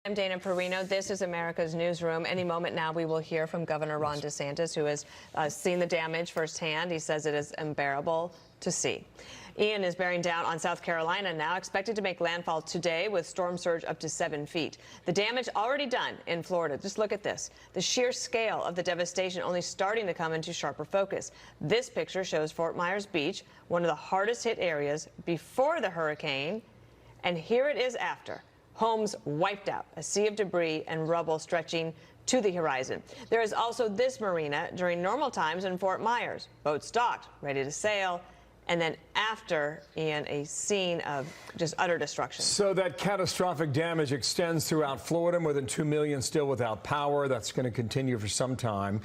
I'm Dana Perino. This is America's Newsroom. Any moment now we will hear from Governor Ron DeSantis, who has seen the damage firsthand. He says it is unbearable to see. Ian is bearing down on South Carolina now, expected to make landfall today with storm surge up to 7 feet. The damage already done in Florida. Just look at this. The sheer scale of the devastation only starting to come into sharper focus. This picture shows Fort Myers Beach, one of the hardest hit areas before the hurricane, and here it is after. Homes wiped out, a sea of debris and rubble stretching to the horizon. There is also this marina during normal times in Fort Myers. Boats docked, ready to sail. And then after, Ian, a scene of just utter destruction. So that catastrophic damage extends throughout Florida. More than 2 million still without power. That's going to continue for some time.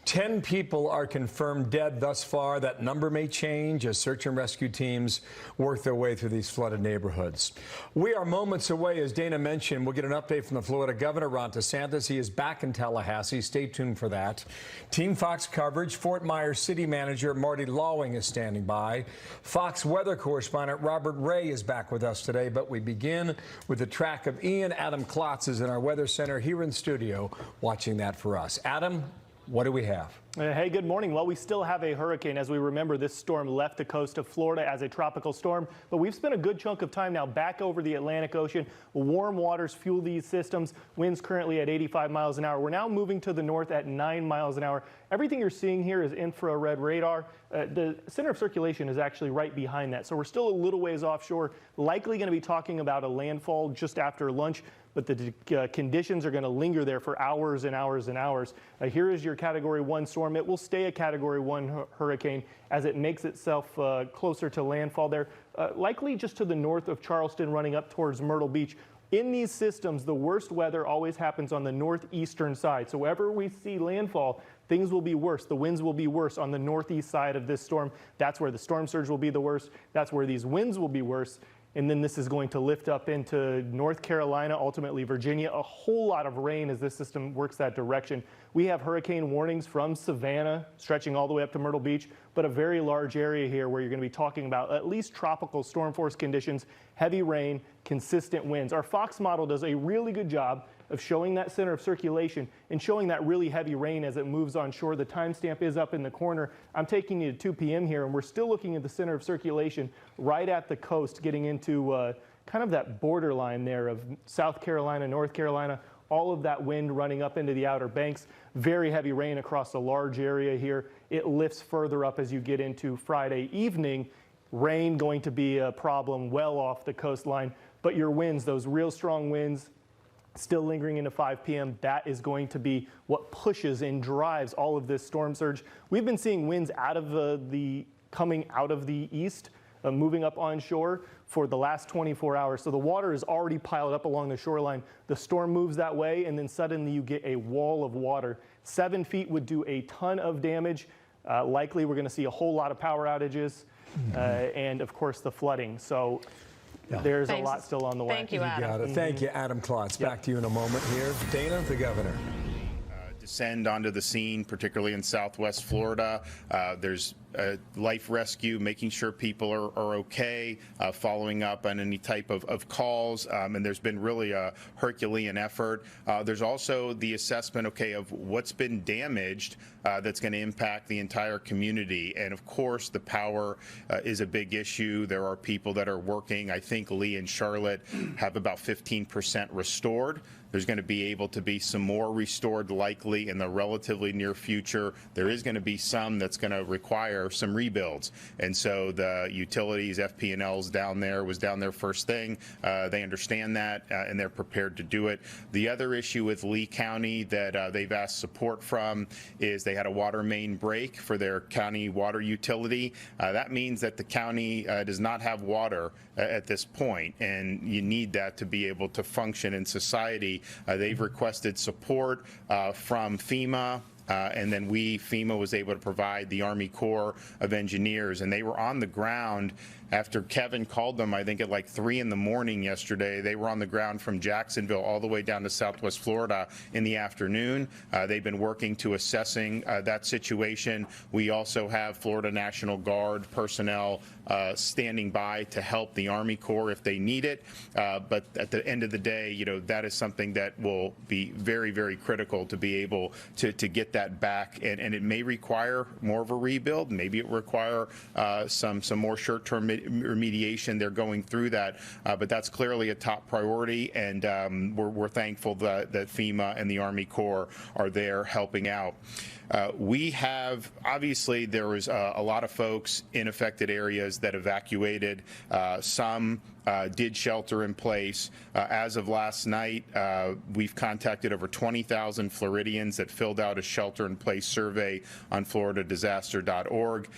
10 people are confirmed dead thus far. That number may change as search and rescue teams work their way through these flooded neighborhoods. We are moments away, as Dana mentioned. We'll get an update from the Florida Governor, Ron DeSantis. He is back in Tallahassee. Stay tuned for that. Team Fox coverage. Fort Myers City Manager Marty Lawing is standing by. Fox weather correspondent Robert Ray is back with us today, but we begin with the track of Ian. Adam Klotz is in our weather center here in studio watching that for us. Adam, what do we have? Hey, good morning. Well, we still have a hurricane. As we remember, this storm left the coast of Florida as a tropical storm, but we've spent a good chunk of time now back over the Atlantic Ocean. Warm waters fuel these systems. Winds currently at 85 miles an hour. We're now moving to the north at 9 miles an hour. Everything you're seeing here is infrared radar. The center of circulation is actually right behind that, so we're still a little ways offshore. Likely going to be talking about a landfall just after lunch, but the conditions are going to linger there for hours and hours and hours. Here is your Category 1 storm. It will stay a Category 1 hurricane as it makes itself closer to landfall there, likely just to the north of Charleston, running up towards Myrtle Beach. In these systems, the worst weather always happens on the northeastern side. So wherever we see landfall, things will be worse. The winds will be worse on the northeast side of this storm. That's where the storm surge will be the worst. That's where these winds will be worse. And then this is going to lift up into North Carolina, ultimately Virginia. A whole lot of rain as this system works that direction. We have hurricane warnings from Savannah stretching all the way up to Myrtle Beach, but a very large area here where you're going to be talking about at least tropical storm force conditions, heavy rain, consistent winds. Our Fox model does a really good job of showing that center of circulation and showing that really heavy rain as it moves on shore. The timestamp is up in the corner. I'm taking you to 2 p.m. here, and we're still looking at the center of circulation right at the coast, getting into kind of that borderline there of South Carolina, North Carolina, all of that wind running up into the Outer Banks. Very heavy rain across a large area here. It lifts further up as you get into Friday evening. Rain going to be a problem well off the coastline, but your winds, those real strong winds, still lingering into 5 p.m. That is going to be what pushes and drives all of this storm surge. We've been seeing winds out of coming out of the east, moving up onshore for the last 24 hours. So the water is already piled up along the shoreline. The storm moves that way, and then suddenly you get a wall of water. 7 feet would do a ton of damage. Likely we're going to see a whole lot of power outages, and of course the flooding. So there's a lot still on the way. Thank you, Adam. You got it. Thank you, Adam Klotz. Back to you in a moment here. Dana, the governor. Descend onto the scene, particularly in Southwest Florida. There's life rescue, making sure people are okay, following up on any type of calls, and there's been really a Herculean effort. There's also the assessment, of what's been damaged that's going to impact the entire community. And of course, the power is a big issue. There are people that are working. I think Lee and Charlotte have about 15% restored. There's going to be able to be some more restored likely in the relatively near future. There is going to be some that's going to require some rebuilds. And so the utilities, FP&L's was down there first thing. They understand that and they're prepared to do it. The other issue with Lee County that they've asked support from is they had a water main break for their county water utility. That means that the county does not have water at this point, and you need that to be able to function in society. They've requested support from FEMA. And then FEMA was able to provide the Army Corps of Engineers, and they were on the ground after Kevin called them, I think at like 3 in the morning yesterday. They were on the ground from Jacksonville all the way down to Southwest Florida in the afternoon. They've been working to assessing that situation. We also have Florida National Guard personnel standing by to help the Army Corps if they need it. But at the end of the day, you know, that is something that will be very, very critical to be able to get that back. And it may require more of a rebuild. Maybe it require some more short-term remediation. They're going through that. But that's clearly a top priority. And we're thankful that FEMA and the Army Corps are there helping out. We have, obviously, there was a lot of folks in affected areas that evacuated. Some did shelter in place. As of last night, we've contacted over 20,000 Floridians that filled out a shelter-in-place survey on floridadisaster.org.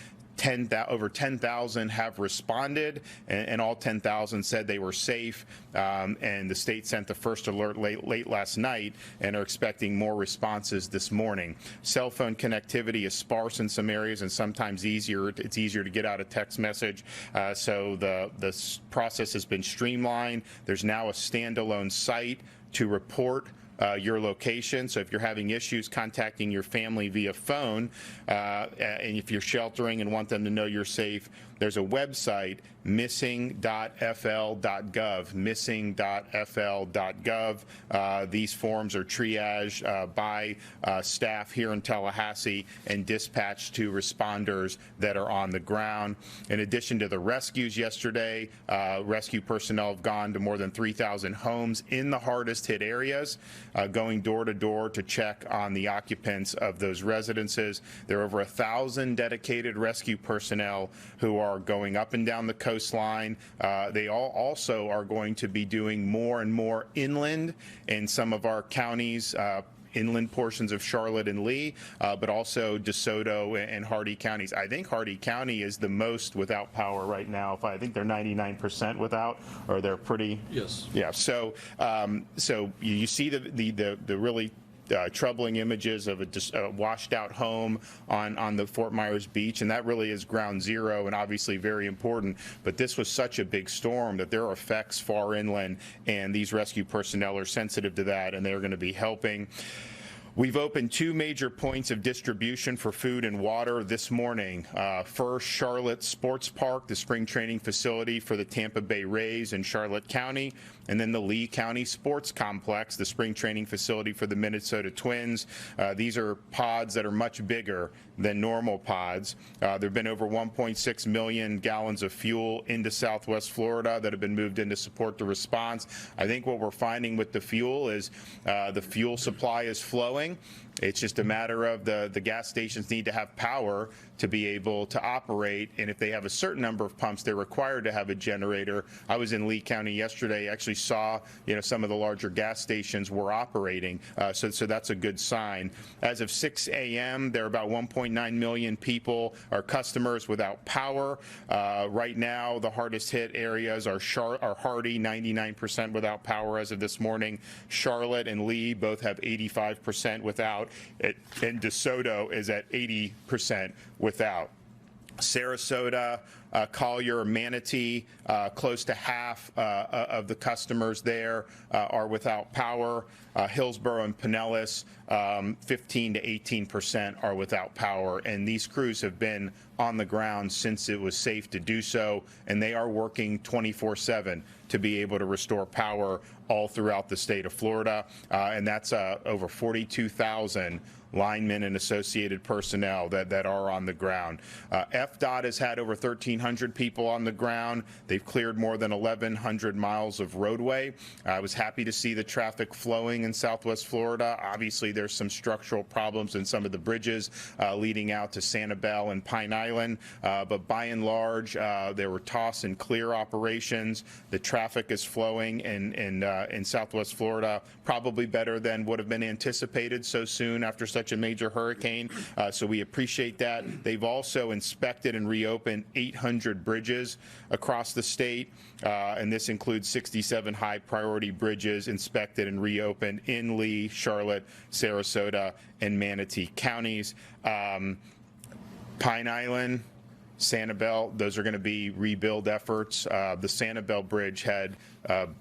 Over 10,000 have responded, and all 10,000 said they were safe. And the state sent the first alert late last night and are expecting more responses this morning. Cell phone connectivity is sparse in some areas and sometimes it's easier to get out a text message. So the process has been streamlined. There's now a standalone site to report your location. So if you're having issues contacting your family via phone, and if you're sheltering and want them to know you're safe, there's a website, missing.fl.gov, missing.fl.gov. These forms are triaged by staff here in Tallahassee and dispatched to responders that are on the ground. In addition to the rescues yesterday, rescue personnel have gone to more than 3,000 homes in the hardest hit areas, going door to door to check on the occupants of those residences. There are over 1,000 dedicated rescue personnel who are going up and down the coastline. They all also are going to be doing more and more inland in some of our counties, inland portions of Charlotte and Lee, but also DeSoto and Hardee counties. I think Hardee County is the most without power right now. I think they're 99% without, or they're pretty. Yes. Yeah. So, so you see the really troubling images of a washed out home on the Fort Myers beach, and that really is ground zero and obviously very important. But this was such a big storm that there are effects far inland, and these rescue personnel are sensitive to that, and they're going to be helping. We've opened 2 major points of distribution for food and water this morning. First, Charlotte Sports Park, the spring training facility for the Tampa Bay Rays in Charlotte County, and then the Lee County Sports Complex, the spring training facility for the Minnesota Twins. These are pods that are much bigger than normal pods. There have been over 1.6 million gallons of fuel into Southwest Florida that have been moved in to support the response. I think what we're finding with the fuel is the fuel supply is flowing. It's just a matter of the gas stations need to have power to be able to operate, and if they have a certain number of pumps, they're required to have a generator. I was in Lee County yesterday, actually saw some of the larger gas stations were operating, so that's a good sign. As of 6 a.m., there are about 1.9 million people, our customers, without power. Right now, the hardest hit areas are Hardee, 99% without power as of this morning. Charlotte and Lee both have 85% without, and DeSoto is at 80% without. Sarasota, Collier, Manatee, close to half of the customers there are without power. Hillsborough and Pinellas, 15 to 18% are without power. And these crews have been on the ground since it was safe to do so, and they are working 24/7 to be able to restore power all throughout the state of Florida. And that's over 42,000 linemen and associated personnel that are on the ground. FDOT has had over 1,300 people on the ground. They've cleared more than 1,100 miles of roadway. I was happy to see the traffic flowing in Southwest Florida. Obviously, there's some structural problems in some of the bridges leading out to Sanibel and Pine Island, but by and large, there were toss and clear operations. The traffic is flowing in Southwest Florida, probably better than would have been anticipated so soon after such a major hurricane, so we appreciate that. They've also inspected and reopened 800 bridges across the state, and this includes 67 high priority bridges inspected and reopened in Lee, Charlotte, Sarasota, and Manatee counties. Pine Island, Sanibel, those are going to be rebuild efforts. The Sanibel Bridge had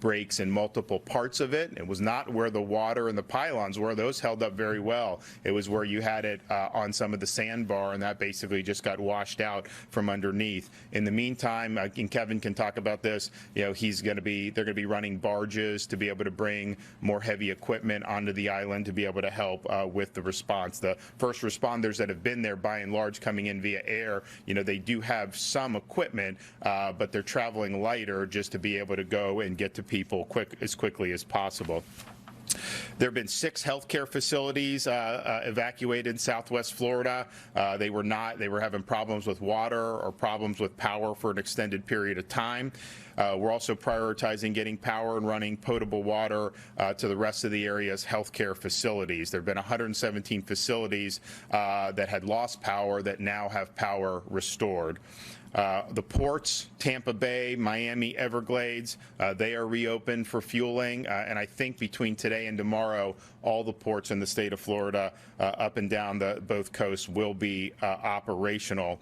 breaks in multiple parts of it. It was not where the water and the pylons were. Those held up very well. It was where you had it on some of the sandbar, and that basically just got washed out from underneath. In the meantime, and Kevin can talk about this, they're going to be running barges to be able to bring more heavy equipment onto the island to be able to help with the response. The first responders that have been there by and large coming in via air, they do have some equipment, but they're traveling lighter just to be able to go and get to people as quickly as possible. There have been 6 healthcare facilities evacuated in Southwest Florida. They were having problems with water or problems with power for an extended period of time. We're also prioritizing getting power and running potable water to the rest of the area's healthcare facilities. There have been 117 facilities that had lost power that now have power restored. The ports, Tampa Bay, Miami, Everglades, they are reopened for fueling, and I think between today and tomorrow, all the ports in the state of Florida up and down both coasts will be operational.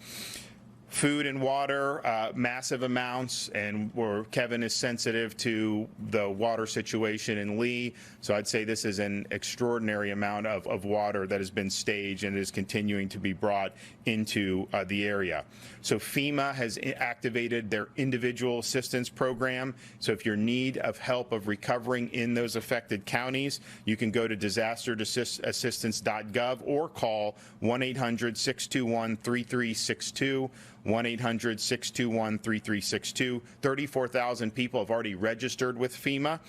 Food and water, massive amounts, and where Kevin is sensitive to the water situation in Lee. So I'd say this is an extraordinary amount of water that has been staged and is continuing to be brought into the area. So FEMA has activated their individual assistance program. So if you're in need of help of recovering in those affected counties, you can go to disasterassistance.gov or call 1-800-621-3362. 1-800-621-3362. 34,000 people have already registered with FEMA.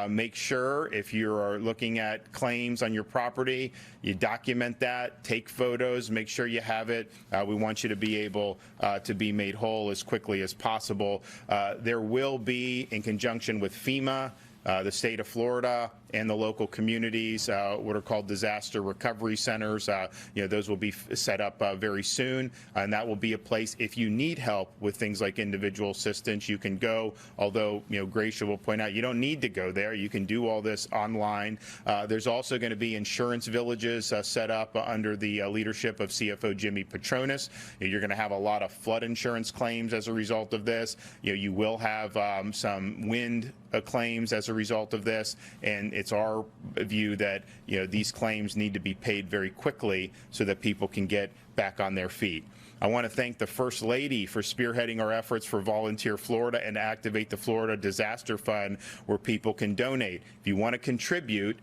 Make sure if you are looking at claims on your property, you document that, take photos, make sure you have it. We want you to be able to be made whole as quickly as possible. There will be, in conjunction with FEMA, the state of Florida and the local communities, what are called disaster recovery centers. Those will be set up very soon, and that will be a place if you need help with things like individual assistance, you can go. Although, Gracia will point out, you don't need to go there. You can do all this online. There's also going to be insurance villages set up under the leadership of CFO Jimmy Petronis. You're going to have a lot of flood insurance claims as a result of this. You will have some wind claims as a result of this, and it's our view that these claims need to be paid very quickly so that people can get back on their feet. I want to thank the First Lady for spearheading our efforts for Volunteer Florida and activate the Florida Disaster Fund, where people can donate. If you want to contribute,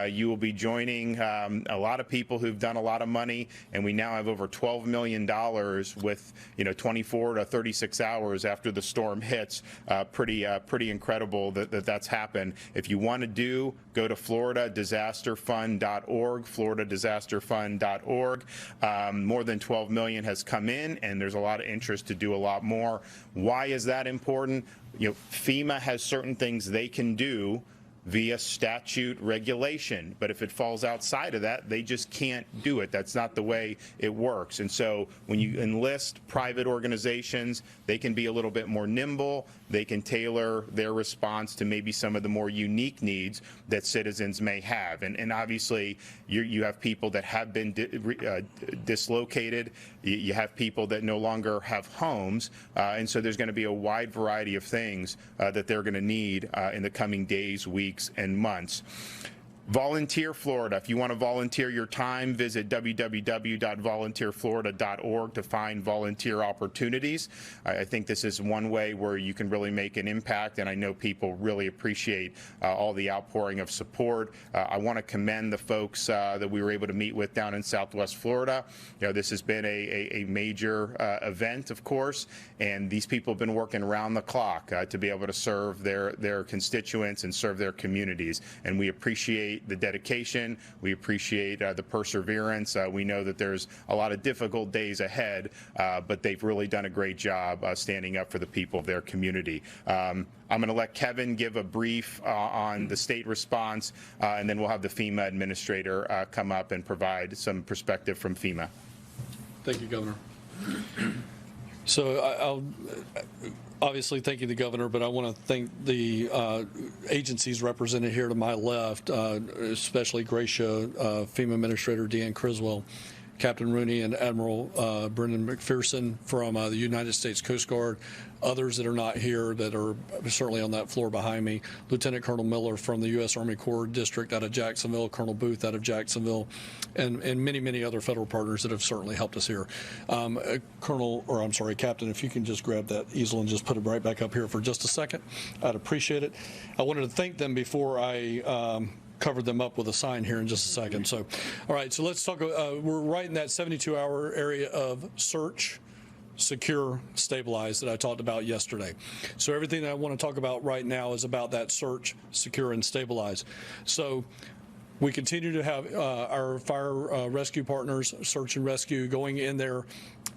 you will be joining a lot of people who've done a lot of money, and we now have over $12 million with 24 to 36 hours after the storm hits. Pretty incredible that's happened. If you want to go to floridadisasterfund.org, floridadisasterfund.org. More than 12 million has come in, and there's a lot of interest to do a lot more. Why is that important? FEMA has certain things they can do via statute regulation, but if it falls outside of that, they just can't do it. That's not the way it works. And so when you enlist private organizations, they can be a little bit more nimble. They can tailor their response to maybe some of the more unique needs that citizens may have. And obviously, you have people that have been dislocated. You have people that no longer have homes. And so there's going to be a wide variety of things that they're going to need in the coming days, weeks, and months. Volunteer Florida. If you want to volunteer your time, visit www.volunteerflorida.org to find volunteer opportunities. I think this is one way where you can really make an impact, and I know people really appreciate all the outpouring of support. I want to commend the folks that we were able to meet with down in Southwest Florida. This has been a major event, of course, and these people have been working around the clock to be able to serve their constituents and serve their communities, and we appreciate the dedication. We appreciate the perseverance. We know that there's a lot of difficult days ahead, but they've really done a great job standing up for the people of their community. I'm going to let Kevin give a brief on the state response, and then we'll have the FEMA administrator come up and provide some perspective from FEMA. Thank you, Governor. So I'll obviously thank you, the governor, but I want to thank the agencies represented here to my left, especially Gracia, FEMA Administrator Deanne Criswell. Captain Rooney and Admiral Brendan McPherson from the United States Coast Guard, others that are not here that are certainly on that floor behind me, Lieutenant Colonel Miller from the U.S. Army Corps District out of Jacksonville, Colonel Booth out of Jacksonville, and many, many other federal partners that have certainly helped us here. Captain, if you can just grab that easel and just put it right back up here for just a second, I'd appreciate it. I wanted to thank them before I covered them up with a sign here in just a second. So, all right, so let's talk. We're right in that 72-hour area of search, secure, stabilize that I talked about yesterday. So everything that I want to talk about right now is about that search, secure, and stabilize. So we continue to have our fire rescue partners, search and rescue, going in there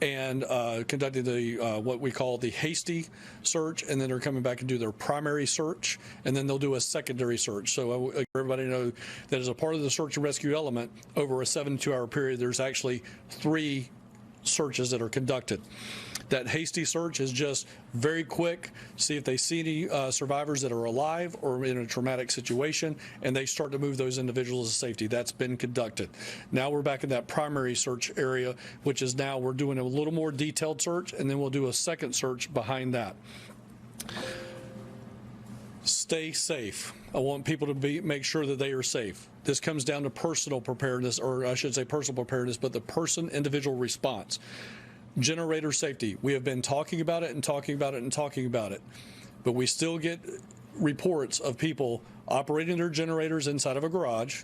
and conducting the what we call the hasty search, and then they're coming back and do their primary search, and then they'll do a secondary search. So everybody know that as a part of the search and rescue element, over a 72-hour period, there's actually 3 searches that are conducted. That hasty search is just very quick, see if they see any survivors that are alive or in a traumatic situation, and they start to move those individuals to safety. That's been conducted. Now we're back in that primary search area, which is now we're doing a little more detailed search, and then we'll do a second search behind that. Stay safe. I want people to make sure that they are safe. This comes down to personal preparedness, or I should say personal preparedness, but the individual response. Generator safety. We have been talking about it and talking about it and talking about it, but we still get reports of people operating their generators inside of a garage,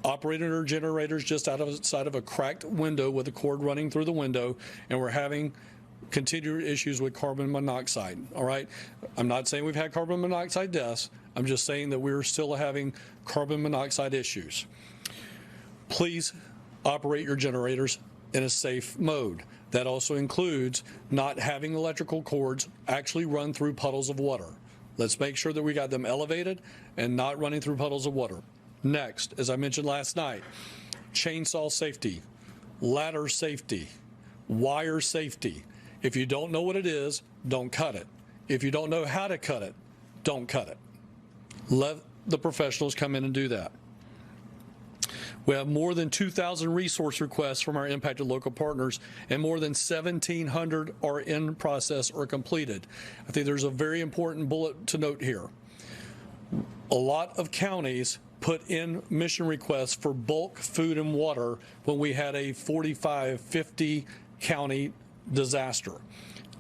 operating their generators just outside of a cracked window with a cord running through the window, and we're having continued issues with carbon monoxide. All right, I'm not saying we've had carbon monoxide deaths. I'm just saying that we're still having carbon monoxide issues. Please operate your generators in a safe mode. That also includes not having electrical cords actually run through puddles of water. Let's make sure that we got them elevated and not running through puddles of water. Next, as I mentioned last night, chainsaw safety, ladder safety, wire safety. If you don't know what it is, don't cut it. If you don't know how to cut it, don't cut it. Let the professionals come in and do that. We have more than 2,000 resource requests from our impacted local partners, and more than 1,700 are in process or completed. I think there's a very important bullet to note here. A lot of counties put in mission requests for bulk food and water when we had a 45, 50 county disaster.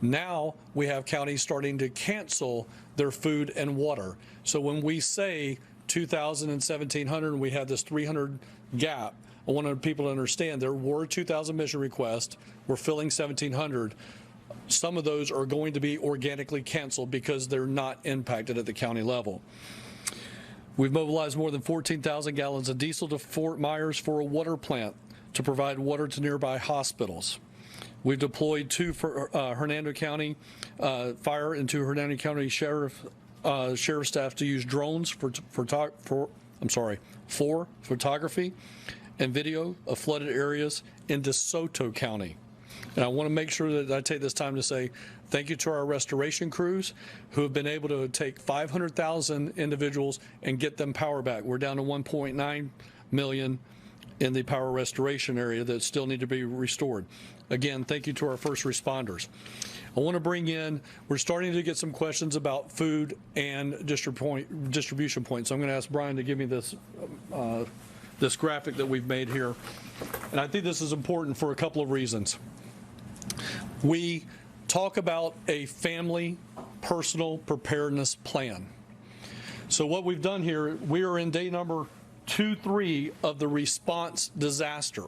Now we have counties starting to cancel their food and water. So when we say 2,000 and 1,700, and we have this 300 gap, I wanted people to understand there were 2,000 mission requests. We're filling 1,700. Some of those are going to be organically canceled because they're not impacted at the county level. We've mobilized more than 14,000 gallons of diesel to Fort Myers for a water plant to provide water to nearby hospitals. We've deployed 2 for Hernando County Fire and 2 Hernando County Sheriff staff to use drones for photography and video of flooded areas in DeSoto County. And I want to make sure that I take this time to say thank you to our restoration crews who have been able to take 500,000 individuals and get them power back. We're down to 1.9 million in the power restoration area that still need to be restored. Again, thank you to our first responders. I want to bring in, we're starting to get some questions about food and distribution points. So I'm going to ask Brian to give me this this graphic that we've made here. And I think this is important for a couple of reasons. We talk about a family personal preparedness plan. So what we've done here, we are in day number 2-3 of the response disaster.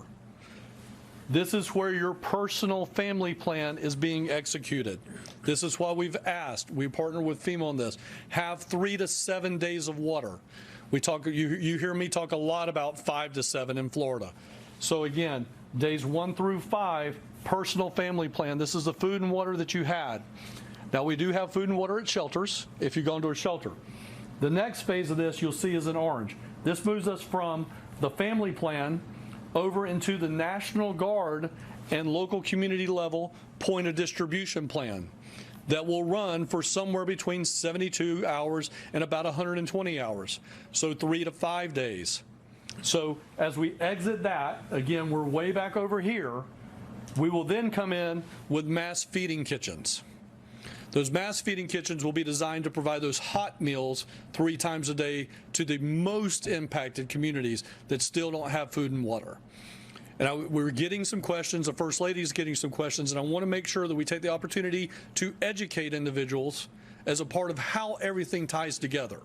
This is where your personal family plan is being executed. This is why we've asked, we partner with FEMA on this, have 3 to 7 days of water. We talk, you hear me talk a lot about 5 to 7 in Florida. So again, days 1 through 5, personal family plan. This is the food and water that you had. Now we do have food and water at shelters if you go into a shelter. The next phase of this you'll see is in orange. This moves us from the family plan over into the National Guard and local community level point of distribution plan that will run for somewhere between 72 hours and about 120 hours, so 3 to 5 days. So as we exit that, again, we're way back over here. We will then come in with mass feeding kitchens. Those mass feeding kitchens will be designed to provide those hot meals 3 times a day to the most impacted communities that still don't have food and water. And we're getting some questions, the First Lady is getting some questions, and I want to make sure that we take the opportunity to educate individuals as a part of how everything ties together.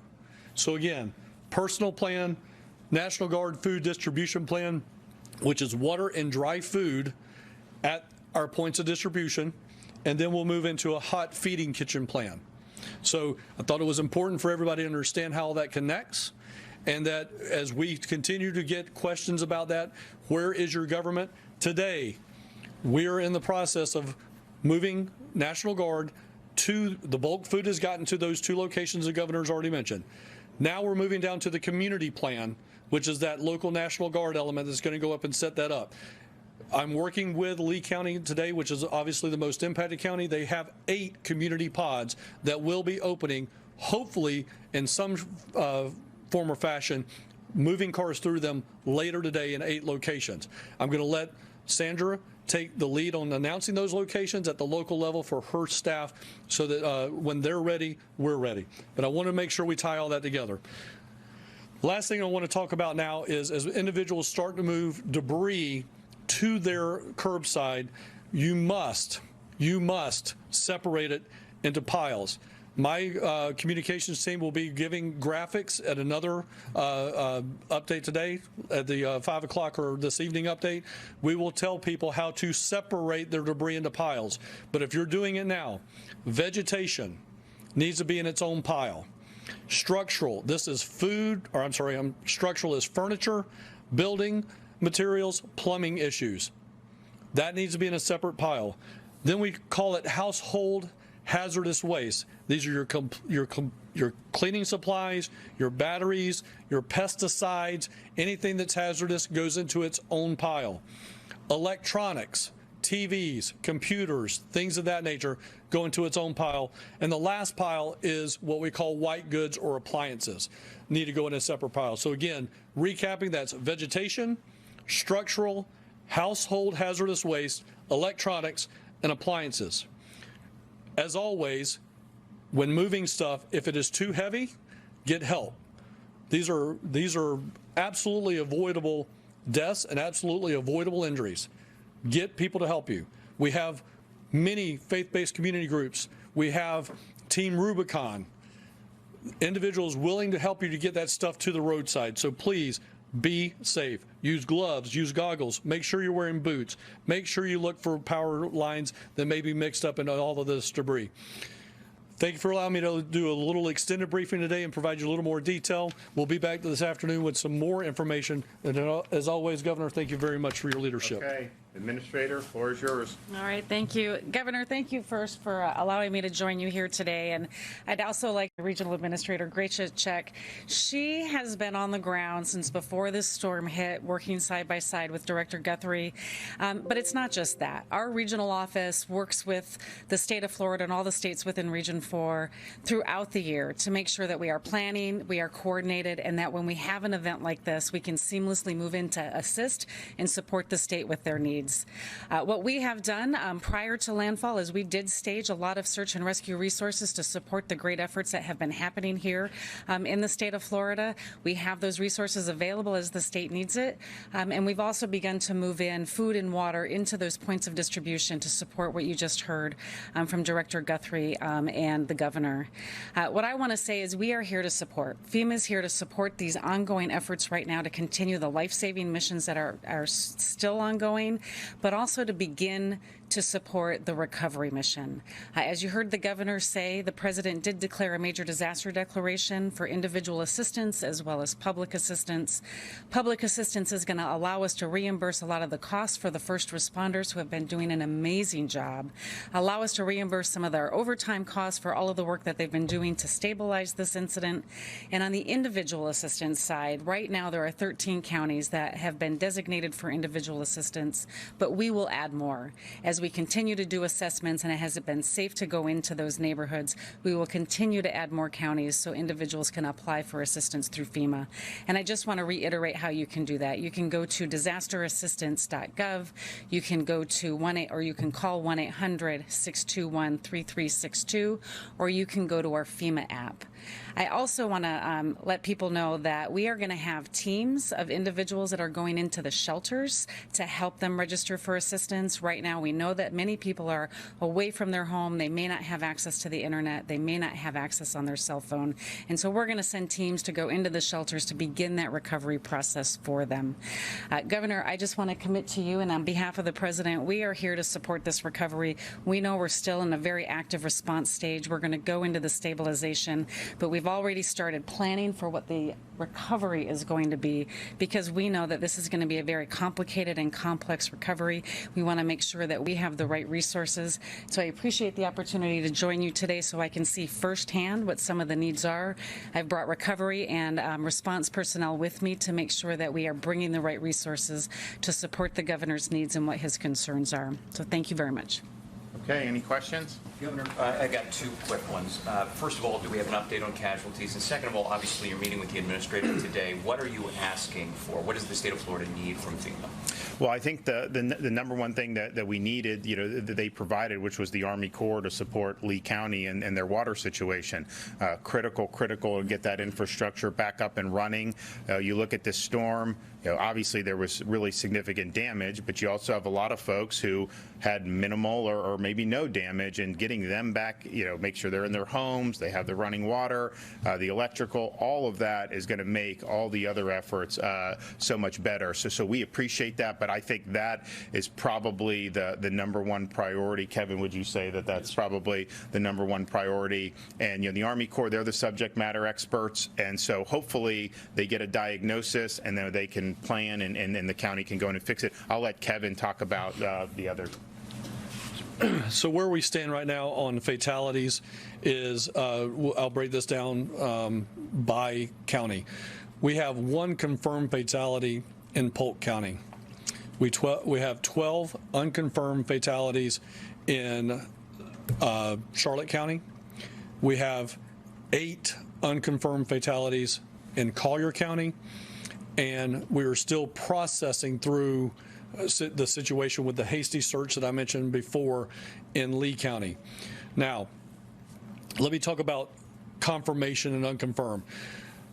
So again, personal plan, National Guard food distribution plan, which is water and dry food at our points of distribution, and then we'll move into a hot feeding kitchen plan. So I thought it was important for everybody to understand how that connects, and that as we continue to get questions about that, where is your government? Today, we are in the process of moving National Guard to, the bulk food has gotten to those 2 locations the governor's already mentioned. Now we're moving down to the community plan, which is that local National Guard element that's going to go up and set that up. I'm working with Lee County today, which is obviously the most impacted county. They have 8 community pods that will be opening, hopefully in some form or fashion, moving cars through them later today in 8 locations. I'm going to let Sandra take the lead on announcing those locations at the local level for her staff, so that when they're ready, we're ready. But I want to make sure we tie all that together. Last thing I want to talk about now is, as individuals start to move debris to their curbside, you must separate it into piles. My communications team will be giving graphics at another update today at the 5 o'clock or this evening update. We will tell people how to separate their debris into piles. But if you're doing it now, vegetation needs to be in its own pile. Structural, this is food, or I'm sorry, structural is furniture, building materials, plumbing issues. That needs to be in a separate pile. Then we call it household hazardous waste. These are your cleaning supplies, your batteries, your pesticides, anything that's hazardous goes into its own pile. Electronics, TVs, computers, things of that nature go into its own pile. And the last pile is what we call white goods or appliances, need to go in a separate pile. So again, recapping, that's vegetation, structural, household hazardous waste, electronics, and appliances. As always, when moving stuff, if it is too heavy, get help. These are absolutely avoidable deaths and absolutely avoidable injuries. Get people to help you. We have many faith-based community groups. We have Team Rubicon, individuals willing to help you to get that stuff to the roadside. So please be safe. Use gloves, use goggles, make sure you're wearing boots, make sure you look for power lines that may be mixed up in all of this debris. Thank you for allowing me to do a little extended briefing today and provide you a little more detail. We'll be back this afternoon with some more information. And as always, Governor, thank you very much for your leadership. Okay. Administrator, floor is yours. All right, thank you. Governor, thank you first for allowing me to join you here today. And I'd also like Regional Administrator Gracia Check. She has been on the ground since before this storm hit, working side by side with Director Guthrie. But it's not just that. Our regional office works with the state of Florida and all the states within Region 4 throughout the year to make sure that we are planning, we are coordinated, and that when we have an event like this, we can seamlessly move in to assist and support the state with their needs. What we have done prior to landfall is we did stage a lot of search and rescue resources to support the great efforts that have been happening here in the state of Florida. We have those resources available as the state needs it. And we've also begun to move in food and water into those points of distribution to support what you just heard from Director Guthrie and the governor. What I want to say is we are here to support. FEMA is here to support these ongoing efforts right now to continue the life-saving missions that are still ongoing, but also to begin to support the recovery mission. As you heard the governor say, the president did declare a major disaster declaration for individual assistance as well as public assistance. Public assistance is going to allow us to reimburse a lot of the costs for the first responders who have been doing an amazing job, allow us to reimburse some of their overtime costs for all of the work that they've been doing to stabilize this incident. And on the individual assistance side, right now there are 13 counties that have been designated for individual assistance, but we will add more as we we continue to do assessments and it has been safe to go into those neighborhoods, we will continue to add more counties so individuals can apply for assistance through FEMA. And I just want to reiterate how you can do that. You can go to disasterassistance.gov. You can go to or you can call 1-800-621-3362, or you can go to our FEMA app. I also want to let people know that we are going to have teams of individuals that are going into the shelters to help them register for assistance. Right now, we know that many people are away from their home. They may not have access to the internet. They may not have access on their cell phone. And so we're going to send teams to go into the shelters to begin that recovery process for them. Governor, I just want to commit to you, and on behalf of the President, we are here to support this recovery. We know we're still in a very active response stage. We're going to go into the stabilization, but we've already started planning for what the recovery is going to be, because we know that this is going to be a very complicated and complex recovery. We want to make sure that we have the right resources. So I appreciate the opportunity to join you today so I can see firsthand what some of the needs are. I've brought recovery and response personnel with me to make sure that we are bringing the right resources to support the governor's needs and what his concerns are. So thank you very much. Okay, any questions? Governor, I got two quick ones. First of all, do we have an update on casualties? And second of all, obviously you're meeting with the administrator today. What are you asking for? What does the state of Florida need from FEMA? Well, I think the number one thing that we needed, that they provided, which was the Army Corps to support Lee County and their water situation. Critical to get that infrastructure back up and running. You look at this storm, obviously there was really significant damage, but you also have a lot of folks who had minimal or maybe no damage, and getting them back, make sure they're in their homes, they have the running water, the electrical, all of that is going to make all the other efforts so much better. So we appreciate that, but I think that is probably the number one priority. Kevin, would you say that that's probably the number one priority? And the Army Corps, they're the subject matter experts, and so hopefully they get a diagnosis and then they can plan and the county can go in and fix it. I'll let Kevin talk about the other. So where we stand right now on fatalities is, I'll break this down by county. We have one confirmed fatality in Polk County. We have 12 unconfirmed fatalities in Charlotte County. We have 8 unconfirmed fatalities in Collier County, and we are still processing through the situation with the hasty search that I mentioned before in Lee County. Now, let me talk about confirmation and unconfirmed.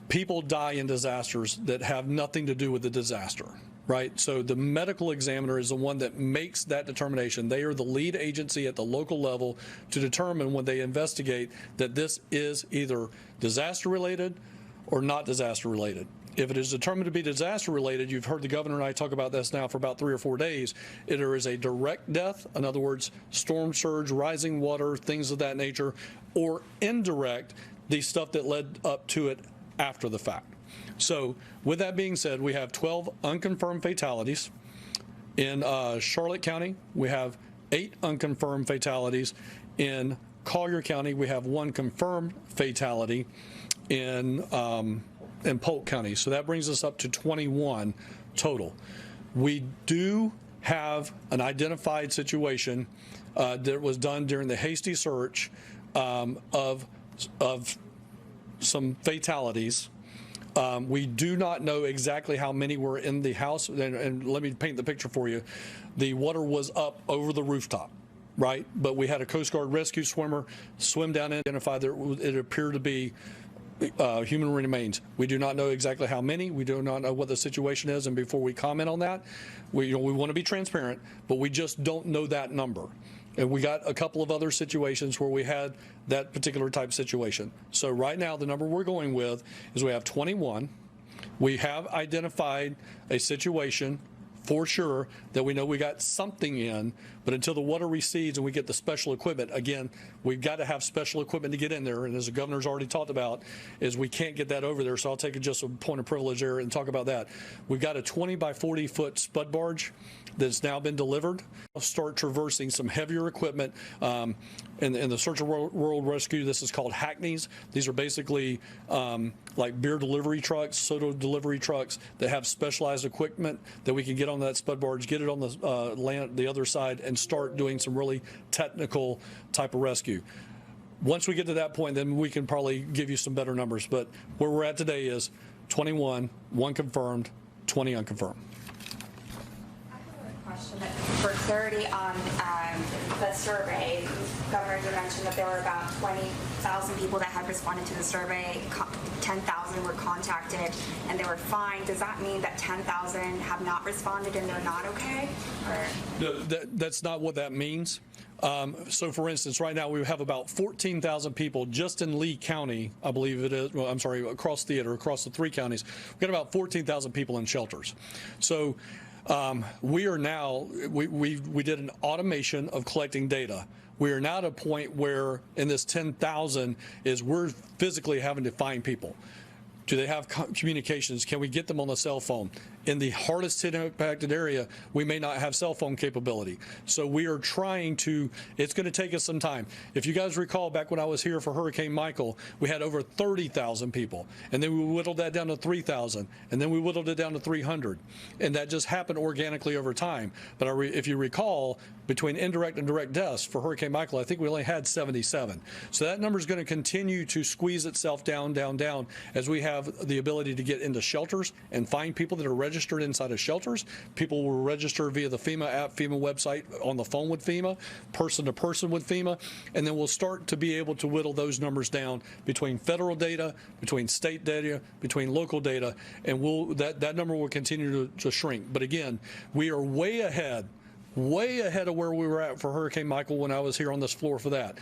People die in disasters that have nothing to do with the disaster, right? So the medical examiner is the one that makes that determination. They are the lead agency at the local level to determine when they investigate that this is either disaster related or not disaster related. If it is determined to be disaster related, you've heard the governor and I talk about this now for about 3 or 4 days, there is a direct death, in other words, storm surge, rising water, things of that nature, or indirect, the stuff that led up to it after the fact. So with that being said, we have 12 unconfirmed fatalities. In Charlotte County, we have 8 unconfirmed fatalities. In Collier County, we have 1 confirmed fatality. In Polk County. So that brings us up to 21 total. We do have an identified situation that was done during the hasty search of some fatalities. We do not know exactly how many were in the house, and let me paint the picture for you. The water was up over the rooftop, right? But we had a Coast Guard rescue swimmer swim down and identify that it appeared to be human remains. We do not know exactly how many. We do not know what the situation is, and before we comment on that, we want to be transparent, but we just don't know that number. And we got a couple of other situations where we had that particular type situation. So right now, the number we're going with is we have 21. We have identified a situation for sure that we know we got something in, but until the water recedes and we get the special equipment, again, we've got to have special equipment to get in there, and as the governor's already talked about, is we can't get that over there, so I'll take just a point of privilege there and talk about that. We've got a 20 by 40 foot spud barge that's now been delivered. I'll start traversing some heavier equipment. In the Search and World Rescue, this is called hackneys. These are basically like beer delivery trucks, soda delivery trucks that have specialized equipment that we can get on that spud barge, get it on the land, the other side, and start doing some really technical type of rescue. Once we get to that point, then we can probably give you some better numbers. But where we're at today is 21, 1 confirmed, 20 unconfirmed. Question for clarity on the survey. Governor, you mentioned that there were about 20,000 people that had responded to the survey. 10,000 were contacted and they were fined. Does that mean that 10,000 have not responded and they're not okay? Or? No, that's not what that means. So, for instance, right now we have about 14,000 people just in Lee County, I believe it is. Well, I'm sorry, across the 3 counties. We've got about 14,000 people in shelters. So. We are now, we did an automation of collecting data. We are now at a point where in this 10,000 is we're physically having to find people. Do they have communications? Can we get them on the cell phone? In the hardest hit impacted area, we may not have cell phone capability. So we are trying to, it's going to take us some time. If you guys recall back when I was here for Hurricane Michael, we had over 30,000 people. And then we whittled that down to 3,000. And then we whittled it down to 300. And that just happened organically over time. But if you recall, between indirect and direct deaths for Hurricane Michael, I think we only had 77. So that number is going to continue to squeeze itself down, down, down as we have the ability to get into shelters and find people that are registered inside of shelters. People will register via the FEMA app, FEMA website, on the phone with FEMA, person to person with FEMA, and then we'll start to be able to whittle those numbers down between federal data, between state data, between local data, and that number will continue to shrink. But again, we are way ahead of where we were at for Hurricane Michael when I was here on this floor for that.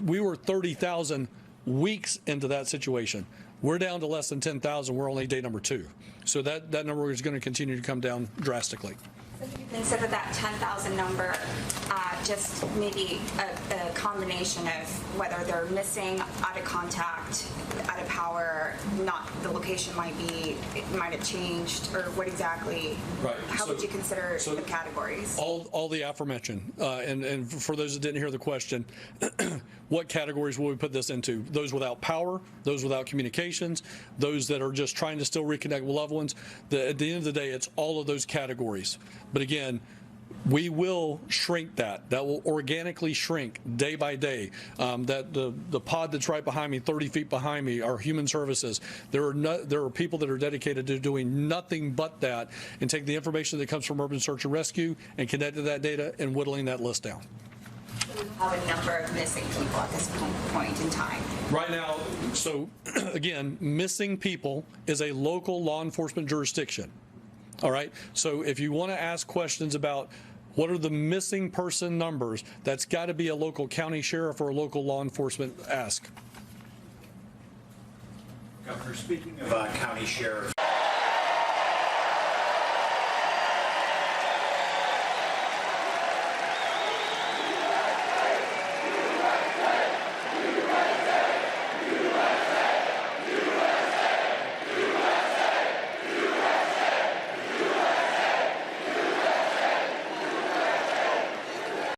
We were 30,000 weeks into that situation. We're down to less than 10,000. We're only day number 2. So that number is going to continue to come down drastically. So do you consider that 10,000 number just maybe a combination of whether they're missing, out of contact, out of power, not the location might have changed, or what exactly? Right. How would you consider the categories? All the aforementioned. And for those that didn't hear the question, what categories will we put this into? Those without power, those without communications, those that are just trying to still reconnect with loved ones. At the end of the day, it's all of those categories. But again, we will shrink that. That will organically shrink day by day. That the pod that's right behind me, 30 feet behind me, are human services. There are people that are dedicated to doing nothing but that and take the information that comes from urban search and rescue and connect to that data and whittling that list down. We have a number of missing people at this point in time. Right now, so again, missing people is a local law enforcement jurisdiction. All right. So if you want to ask questions about what are the missing person numbers, that's got to be a local county sheriff or a local law enforcement ask. Governor, speaking of county sheriffs,